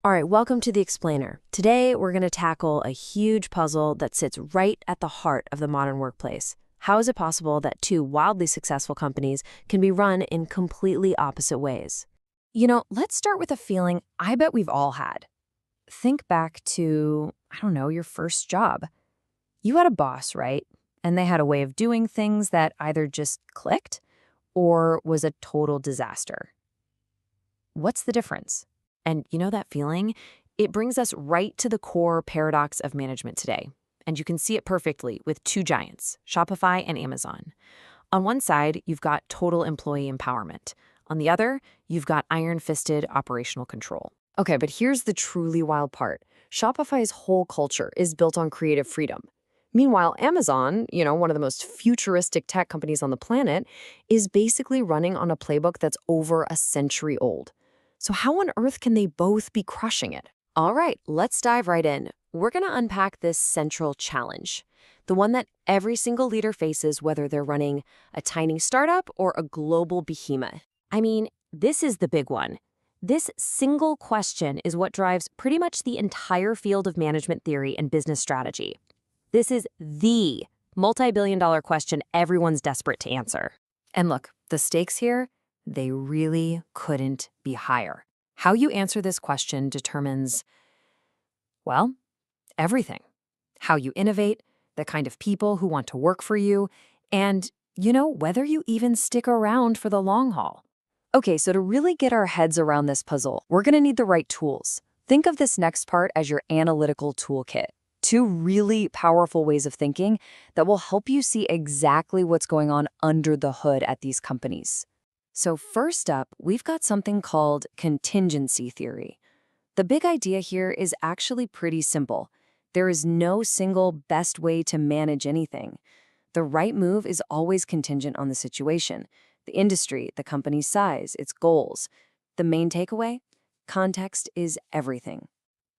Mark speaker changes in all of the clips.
Speaker 1: All right, welcome to The Explainer. Today, we're going to tackle a huge puzzle that sits right at the heart of the modern workplace. How is it possible that two wildly successful companies can be run in completely opposite ways?
Speaker 2: Let's start with a feeling I bet we've all had. Think back to, I don't know, your first job. You had a boss, right? And they had a way of doing things that either just clicked or was a total disaster. What's the difference?
Speaker 1: And you know that feeling? It brings us right to the core paradox of management today. And you can see it perfectly with two giants, Shopify and Amazon. On one side, you've got total employee empowerment. On the other, you've got iron-fisted operational control.
Speaker 2: Okay, but here's the truly wild part. Shopify's whole culture is built on creative freedom. Meanwhile, Amazon, one of the most futuristic tech companies on the planet, is basically running on a playbook that's over a century old. So how on earth can they both be crushing it?
Speaker 1: All right, let's dive right in. We're going to unpack this central challenge, the one that every single leader faces, whether they're running a tiny startup or a global behemoth. I mean, this is the big one. This single question is what drives pretty much the entire field of management theory and business strategy. This is the multi-billion-dollar question everyone's desperate to answer.
Speaker 2: And look, the stakes here, they really couldn't be higher. How you answer this question determines, well, everything. How you innovate, the kind of people who want to work for you, and, whether you even stick around for the long haul. Okay, so to really get our heads around this puzzle, we're going to need the right tools. Think of this next part as your analytical toolkit. Two really powerful ways of thinking that will help you see exactly what's going on under the hood at these companies. So first up, we've got something called contingency theory. The big idea here is actually pretty simple. There is no single best way to manage anything. The right move is always contingent on the situation, the industry, the company's size, its goals. The main takeaway? Context is everything.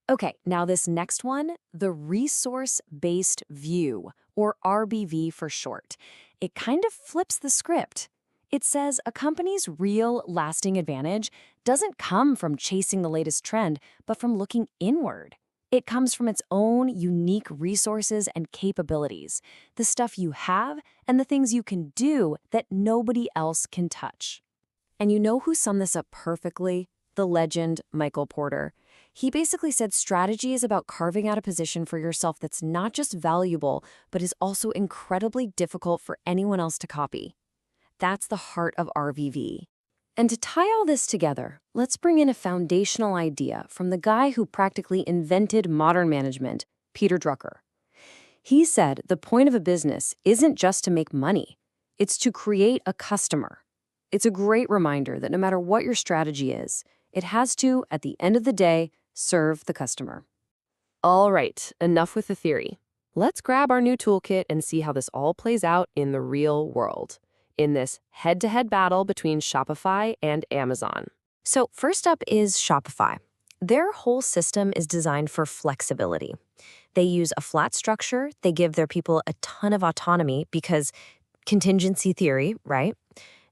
Speaker 2: Okay, now this next one, the resource-based view, or RBV for short. It kind of flips the script. It says a company's real, lasting advantage doesn't come from chasing the latest trend, but from looking inward. It comes from its own unique resources and capabilities, the stuff you have and the things you can do that nobody else can touch. And you know who summed this up perfectly? The legend Michael Porter. He basically said strategy is about carving out a position for yourself that's not just valuable, but is also incredibly difficult for anyone else to copy. That's the heart of RVV. And to tie all this together, let's bring in a foundational idea from the guy who practically invented modern management, Peter Drucker. He said the point of a business isn't just to make money, it's to create a customer. It's a great reminder that no matter what your strategy is, it has to, at the end of the day, serve the customer.
Speaker 1: All right, enough with the theory. Let's grab our new toolkit and see how this all plays out in the real world, in this head-to-head battle between Shopify and Amazon.
Speaker 2: So first up is Shopify. Their whole system is designed for flexibility. They use a flat structure. They give their people a ton of autonomy because contingency theory, right?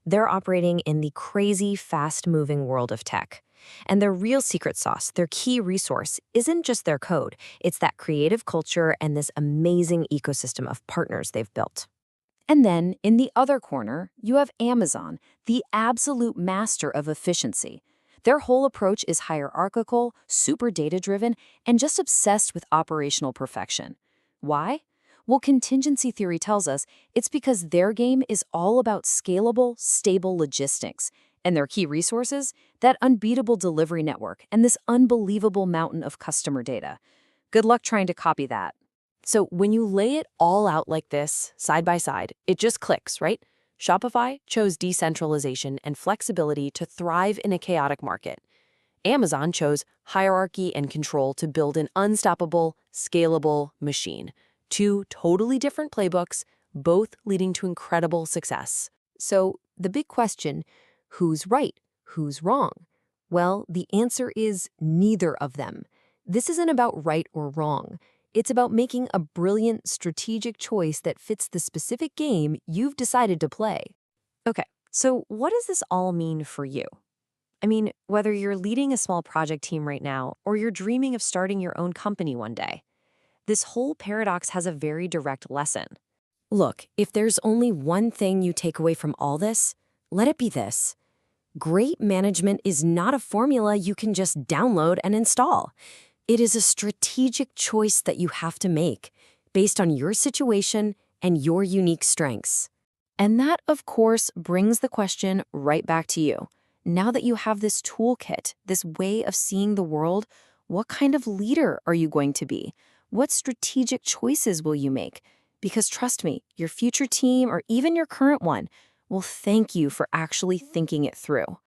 Speaker 2: They're operating in the crazy, fast-moving world of tech. And their real secret sauce, their key resource, isn't just their code. It's that creative culture and this amazing ecosystem of partners they've built. And then, in the other corner, you have Amazon, the absolute master of efficiency. Their whole approach is hierarchical, super data-driven, and just obsessed with operational perfection. Why? Well, contingency theory tells us it's because their game is all about scalable, stable logistics. And their key resources? That unbeatable delivery network and this unbelievable mountain of customer data. Good luck trying to copy that.
Speaker 1: So when you lay it all out like this, side by side, it just clicks, right? Shopify chose decentralization and flexibility to thrive in a chaotic market. Amazon chose hierarchy and control to build an unstoppable, scalable machine. Two totally different playbooks, both leading to incredible success. So the big question, who's right? Who's wrong? Well, the answer is neither of them. This isn't about right or wrong. It's about making a brilliant strategic choice that fits the specific game you've decided to play. Okay, so what does this all mean for you? I mean, whether you're leading a small project team right now or you're dreaming of starting your own company one day, this whole paradox has a very direct lesson. Look, if there's only one thing you take away from all this, let it be this. Great management is not a formula you can just download and install. It is a strategic choice that you have to make based on your situation and your unique strengths. And that, of course, brings the question right back to you. Now that you have this toolkit, this way of seeing the world, what kind of leader are you going to be? What strategic choices will you make? Because trust me, your future team or even your current one will thank you for actually thinking it through.